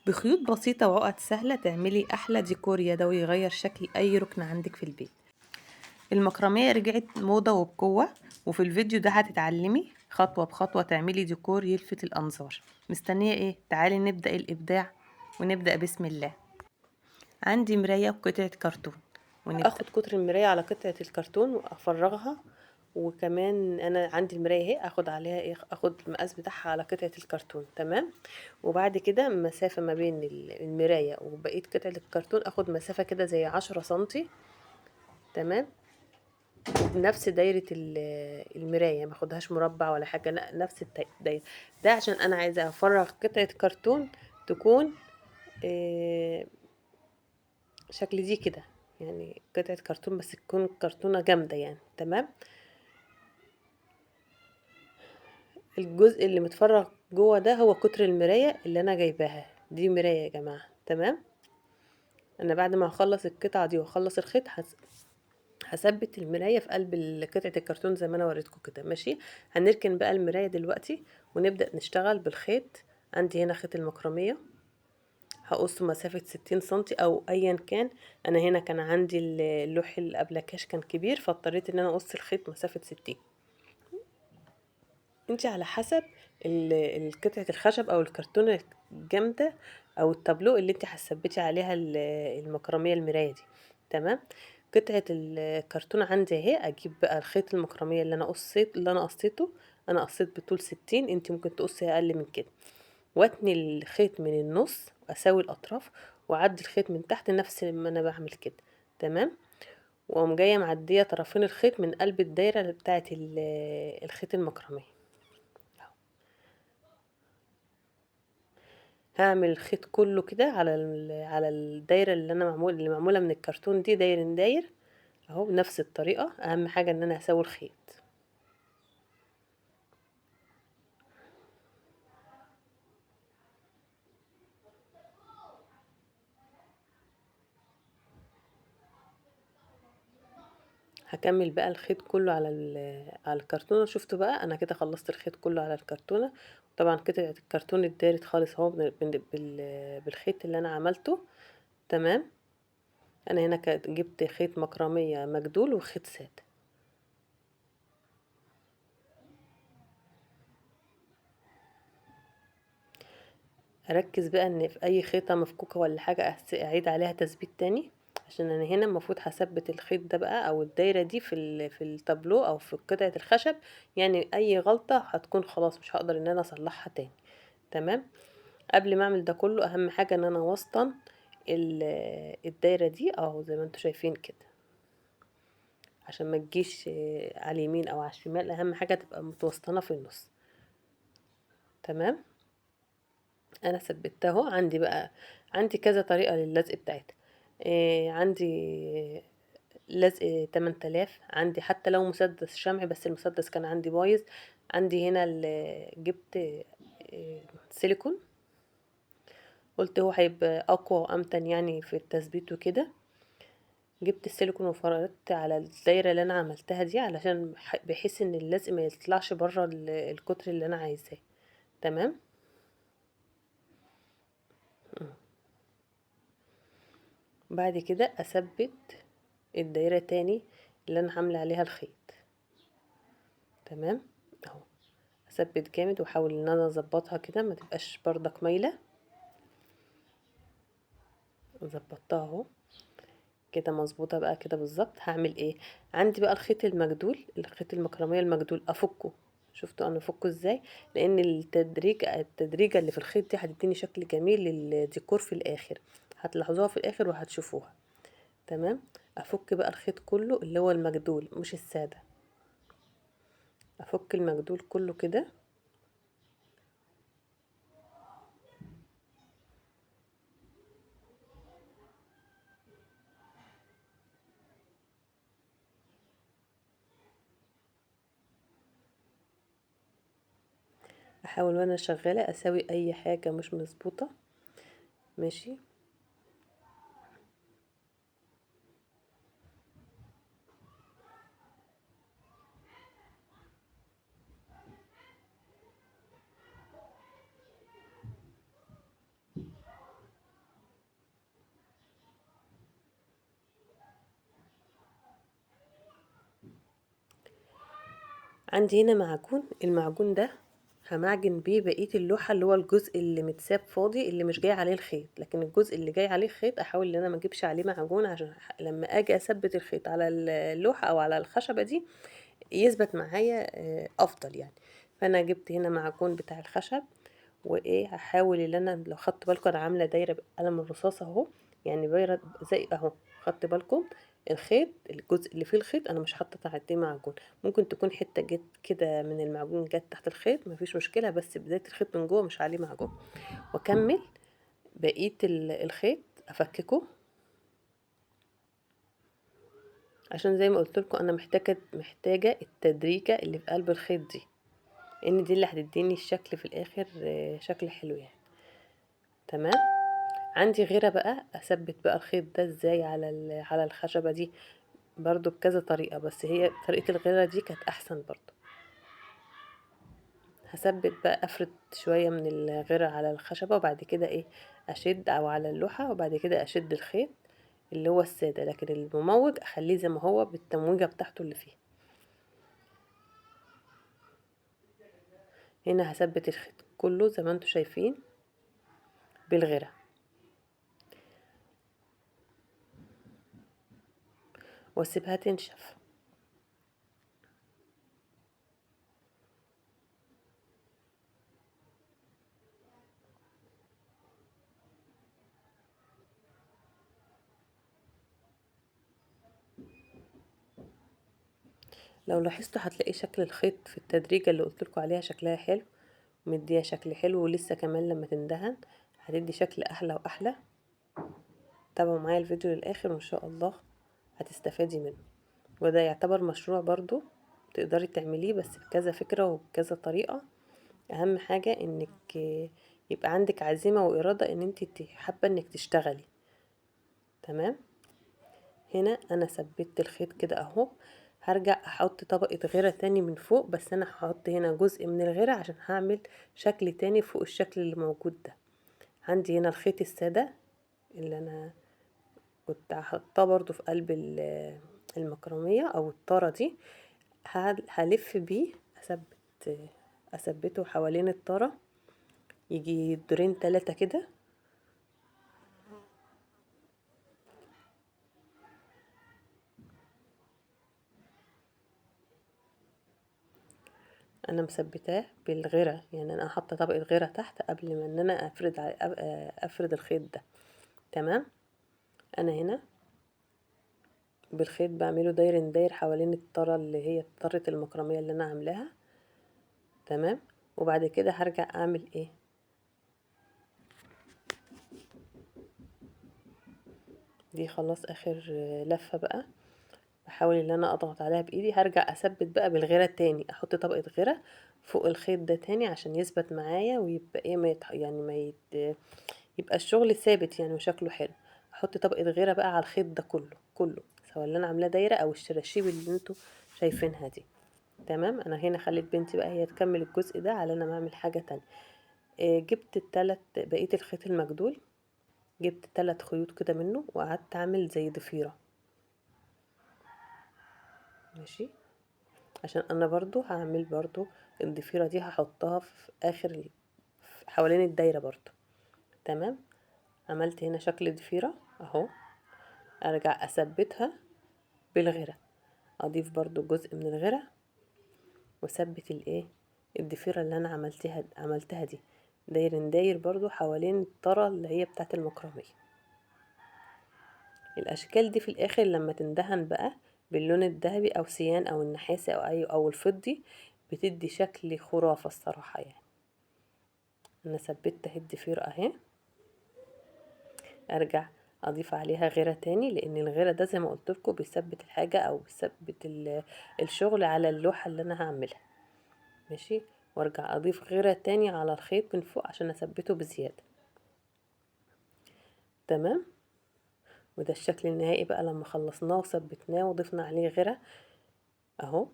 بخيوط بسيطة وعقد سهلة تعملي أحلى ديكور يدوي يغير شكل أي ركن عندك في البيت. المكرمية رجعت موضة وبقوة، وفي الفيديو ده هتتعلمي خطوة بخطوة تعملي ديكور يلفت الأنظار. مستنية ايه؟ تعالي نبدأ الإبداع ونبدأ بسم الله. عندي مراية وقطعة كرتون، اخد قطر المراية على قطعة الكرتون وافرغها. وكمان انا عندي المراية اهي، اخد عليها ايه، اخد المقاس بتاعها على قطعة الكرتون. تمام. وبعد كده مسافة ما بين المراية وبقية قطعة الكرتون اخد مسافة كده زي 10 سنتي. تمام. وبنفس دايرة المراية، ما اخدهاش مربع ولا حاجة، لا نفس الدايرة. ده عشان انا عايزة افرغ قطعة كرتون تكون آه، شكل دي كده، يعني قطعة كرتون بس تكون كرتونة جامدة يعني. تمام. الجزء اللي متفرغ جوه ده هو قطر المراية اللي انا جايباها دي. مراية يا جماعة. تمام. انا بعد ما اخلص القطعة دي واخلص الخيط هثبت المراية في قلب قطعة الكرتون زي ما انا وريتكم كده. ماشي. هنركن بقى المراية دلوقتي ونبدأ نشتغل بالخيط. عندي هنا خيط المكرمية، هقص مسافة 60 سنتي او ايا كان. انا هنا كان عندي اللوح الابلكاش كان كبير، فاضطريت ان انا اقص الخيط مسافة 60. انت على حسب قطعة الخشب او الكرتونة الجامدة او التابلو اللي انت هتثبتي عليها المكرمية المراية دي. تمام. قطعة الكرتونة عندي اهي. اجيب بقى الخيط المكرمية اللي انا قصيته. انا قصيت بطول 60، انت ممكن تقصي اقل من كده. واتني الخيط من النص واساوي الاطراف، واعدي الخيط من تحت نفس ما انا بعمل كده. تمام. واقوم جايه معديه طرفين الخيط من قلب الدايره بتاعه الخيط المكرميه. هعمل الخيط كله كده على الدايره اللي معموله من الكرتون دي، داير داير اهو بنفس الطريقه. اهم حاجه ان انا اسوي الخيط. هكمل بقى الخيط كله على الكرتونه. شفتوا بقى انا كده خلصت الخيط كله على الكرتونه. طبعا قطعه الكرتون اتدارت خالص اهو بالخيط اللي انا عملته. تمام. انا هنا جبت خيط مكرميه مجدول وخيط ساده. اركز بقى ان في اي خيطه مفكوكه ولا حاجه اعيد عليها تثبيت تاني، عشان انا هنا المفروض هثبت الخيط ده بقى او الدايره دي في التابلو او في قطعه الخشب. يعني اي غلطه هتكون خلاص مش هقدر ان انا اصلحها تاني. تمام. قبل ما اعمل ده كله اهم حاجه ان انا اوسطن الدايره دي اهو زي ما انتم شايفين كده، عشان ما تجيش على اليمين او على الشمال. اهم حاجه تبقى متوسطنه في النص. تمام. انا ثبتها اهو. عندي بقى عندي كذا طريقه للزق بتاعتها. عندي لزق 8000، عندي حتى لو مسدس شمع بس المسدس كان عندي بايظ. عندي هنا جبت سيليكون، قلت هو هيبقى اقوى وامتن يعني في التثبيت وكده. جبت السيليكون وفردت على الدايره اللي انا عملتها دي علشان بحيث ان اللزق ما يطلعش بره القطر اللي انا عايزاه. تمام. بعد كده اثبت الدايره تاني اللي انا عامله عليها الخيط. تمام. اهو اثبت جامد واحاول ان انا اظبطها كده ما تبقاش بردك مايله. ظبطتها اهو كده مظبوطه بقى كده بالظبط. هعمل ايه؟ عندي بقى الخيط المجدول، الخيط المكرميه المجدول افكه. شفتوا انا افكه ازاي؟ لان التدريجه اللي في الخيط دي هتديني شكل جميل للديكور في الاخر. هتلاحظوها في الاخر وهتشوفوها. تمام. افك بقى الخيط كله اللي هو المجدول مش الساده. افك المجدول كله كده. احاول وانا شغاله اسوي اي حاجه مش مظبوطه. ماشي. عندي هنا معجون، المعجون ده همعجن بيه بقية اللوحة، اللي هو الجزء اللي متساب فاضي اللي مش جاي عليه الخيط، لكن الجزء اللي جاي عليه الخيط احاول ان انا ما اجيبش عليه معجون، عشان لما اجي اثبت الخيط على اللوحة او على الخشبة دي يثبت معايا افضل يعني. فانا جبت هنا معجون بتاع الخشب، وايه هحاول ان انا، لو خدت بالكم انا عامله دايره بقلم الرصاص اهو، يعني دايره زي اهو، خدت بالكم الخيط، الجزء اللي فيه الخيط انا مش حاطه تحتيه معجون، ممكن تكون حته جت كده من المعجون جت تحت الخيط مفيش مشكله، بس بدايه الخيط من جوه مش عليه معجون. واكمل بقيه الخيط افككه، عشان زي ما قلت لكم انا محتاجه التدريجه اللي في قلب الخيط دي، ان دي اللي هتديني الشكل في الاخر، شكل حلو يعني. تمام. عندي غيره بقى، اثبت بقى الخيط ده ازاي على الخشبه دي، برضو بكذا طريقه، بس هي طريقه الغيره دي كانت احسن برضو. هثبت بقى، افرد شويه من الغيره على الخشبه، وبعد كده ايه اشد، او على اللوحه، وبعد كده اشد الخيط اللي هو الساده، لكن المموج اخليه زي ما هو بالتمويجه بتاعته اللي فيه. هنا هثبت الخيط كله زي ما انتم شايفين بالغيره، واسيبها تنشف. لو لاحظتوا هتلاقي شكل الخيط في التدريجة اللي قلتلكوا عليها شكلها حلو، مديها شكل حلو، ولسه كمان لما تندهن هتدي شكل احلى واحلى. تابعوا معايا الفيديو للاخر وان شاء الله هتستفادي منه. وده يعتبر مشروع برضو تقدري تعمليه، بس بكذا فكرة وبكذا طريقة. اهم حاجة انك يبقى عندك عزيمة وارادة ان انت حابة انك تشتغلي. تمام. هنا انا ثبت الخيط كده اهو، هرجع احط طبقة غيرة تاني من فوق، بس انا هحط هنا جزء من الغيرة عشان هعمل شكل تاني فوق الشكل اللي موجود ده. عندي هنا الخيط السادة اللي انا كنت هحطها برضو في قلب المكرمية او الطارة دي، هلف بيه، اثبته حوالين الطارة يجي دورين 3 كده. انا مثبتاه بالغيره، يعني انا حاطه طبقه غيره تحت قبل ما ان انا افرد الخيط ده. تمام. انا هنا بالخيط بعمله داير حوالين الطاره اللي هي طاره المكرميه اللي انا عاملاها. تمام. وبعد كده هرجع اعمل ايه، دي خلاص اخر لفه بقى، بحاول ان انا اضغط عليها بايدي، هرجع اثبت بقى بالغيره تاني، احط طبقه غيره فوق الخيط ده تاني عشان يثبت معايا، ويبقى ايه يعني يبقى الشغل ثابت يعني وشكله حلو. احط طبقه غيره بقى على الخيط ده كله سواء اللي انا عاملاه دايره او الشراشيب اللي انتوا شايفينها دي. تمام. انا هنا خليت بنتي بقى هي تكمل الجزء ده على انا ما اعمل حاجه تانية. جبت بقيه الخيط المجدول، جبت 3 خيوط كده منه، وقعدت اعمل زي ضفيره. ماشي. عشان انا برضو هعمل برضو الضفيره دي هحطها في اخر حوالين الدايره برضو. تمام. عملت هنا شكل ضفيره اهو، ارجع اثبتها بالغيره، اضيف برضو جزء من الغيره، واثبت الايه الضفيره اللي انا عملتها دي داير برضو حوالين الطرة اللي هي بتاعه المكرميه. الاشكال دي في الاخر لما تندهن بقى باللون الذهبي او سيان او النحاسي او او الفضي بتدي شكل خرافه الصراحه يعني. انا ثبتت اهي الضفيره اهي، ارجع اضيف عليها غيره تاني، لان الغيره ده زي ما قلت لكم بيثبت الحاجه او بيثبت الشغل على اللوحه اللي انا هعملها. ماشي. وارجع اضيف غيره تاني على الخيط من فوق عشان اثبته بزياده. تمام. وده الشكل النهائي بقى لما خلصناه وثبتناه وضفنا عليه غيره اهو.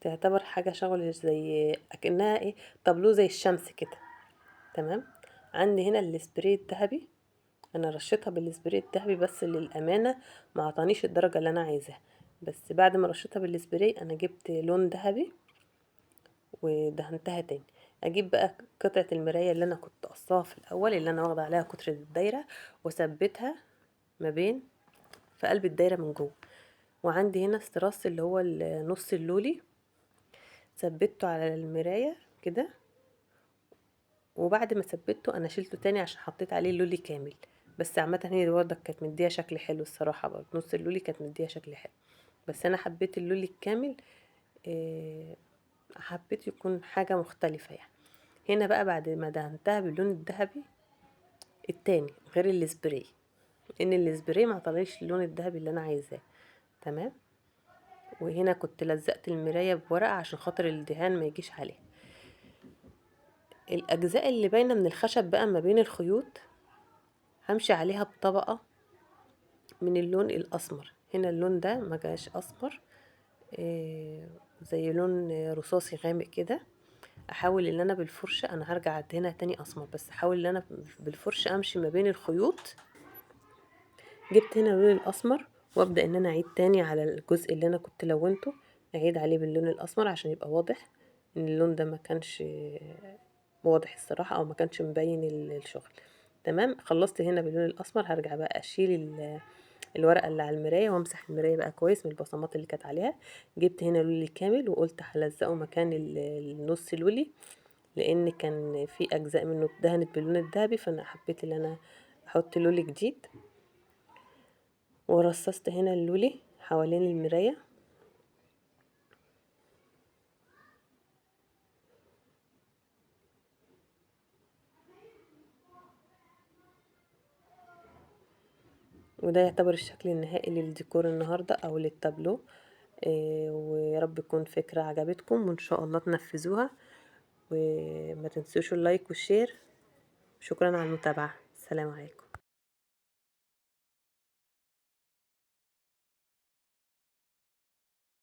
تعتبر حاجه شغل زي اكنها ايه، طابلوه زي الشمس كده. تمام. عندي هنا السبراي الذهبي، انا رشيتها بالسبراي الذهبي بس للامانه ما عطانيش الدرجه اللي انا عايزاها. بس بعد ما رشيتها بالسبراي انا جبت لون ذهبي ودهنتها تاني. اجيب بقى قطعه المرايه اللي انا كنت قصاها في الاول، اللي انا واخده عليها قطر الدايره، واثبتها ما بين في قلب الدايره من جوه. وعندي هنا استراس اللي هو نص اللولي، ثبته على المرايه كده. وبعد ما ثبته انا شلته تاني عشان حطيت عليه اللولي كامل. بس عامه هي برضه كانت مديها شكل حلو الصراحه، برضه نص اللولي كانت مديها شكل حلو، بس انا حبيت اللولي الكامل. إيه، حبيت يكون حاجه مختلفه يعني. هنا بقى بعد ما دهنتها باللون الذهبي التاني غير السبراي، ان السبراي ما عطانيش اللون الذهبي اللي انا عايزاه. تمام. وهنا كنت لزقت المرايه بورقه عشان خاطر الدهان ما يجيش عليه. الاجزاء اللي باينه من الخشب بقى ما بين الخيوط همشي عليها بطبقه من اللون الاسمر. هنا اللون ده ما جاش اسمر، زي لون رصاصي غامق كده. احاول ان انا بالفرشه، انا هرجع ادهنها تاني اسمر، بس احاول ان انا بالفرشه امشي ما بين الخيوط. جبت هنا اللون الاسمر وابدا ان انا اعيد تاني على الجزء اللي انا كنت لونته، اعيد عليه باللون الاسمر عشان يبقى واضح ان اللون ده ما كانش واضح الصراحه، او ما كانش مبين الشغل. تمام. خلصت هنا باللون الاسمر، هرجع بقى اشيل الورقه اللي على المرايه وامسح المرايه بقى كويس من البصمات اللي كانت عليها. جبت هنا لولي كامل وقلت هلزقه مكان النص لولي، لان كان في اجزاء منه اتدهنت باللون الذهبي، فانا حبيت ان انا احط لولي جديد. ورصصت هنا اللولي حوالين المرايه. وده يعتبر الشكل النهائي للديكور النهارده او للتابلو. ويا رب تكون فكره عجبتكم وان شاء الله تنفذوها. وما تنسوش اللايك والشير. شكرا على المتابعه. السلام عليكم.